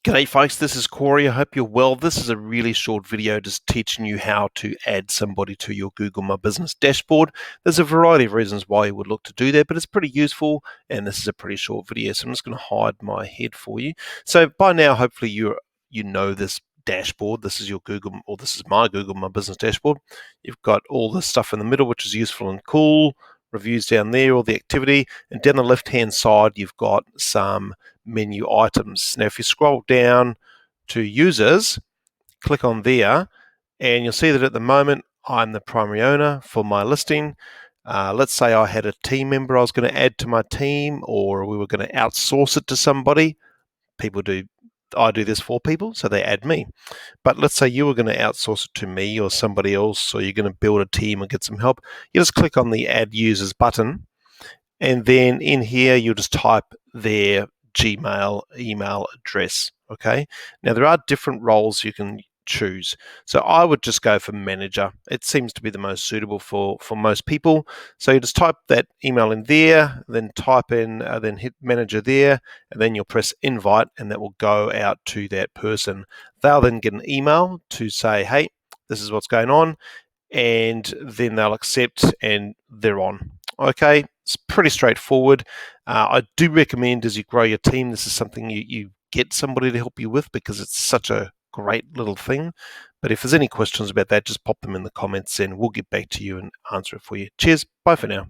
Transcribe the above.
G'day folks, this is Corey. I hope you're well. This is a really short video just teaching you how to add somebody to your Google My Business dashboard. There's a variety of reasons why you would look to do that, but it's pretty useful and this is a pretty short video, so I'm just going to hide my head for you. So by now, hopefully you know this dashboard. This is your Google, or this is my Google My Business dashboard. You've got all this stuff in the middle, which is useful and cool. Reviews down there, all the activity, and down the left hand side you've got some menu items. Now if you scroll down to users, click on there and you'll see that at the moment I'm the primary owner for my listing. Let's say I had a team member I was going to add to my team, or we were going to outsource it to somebody. I do this for people, so they add me. But let's say you were going to outsource it to me or somebody else, or you're going to build a team and get some help. You just click on the Add Users button, and then in here you'll just type their Gmail email address. Okay. Now there are different roles you can choose. So I would just go for manager. It seems to be the most suitable for most people. So you just type that email in there, then type in, then hit manager there, and then you'll press invite, and that will go out to that person. They'll then get an email to say, hey, this is what's going on, and then they'll accept and they're on. Okay, it's pretty straightforward. I do recommend as you grow your team, this is something you get somebody to help you with because it's such a great little thing. But if there's any questions about that, just pop them in the comments and we'll get back to you and answer it for you. Cheers. Bye for now.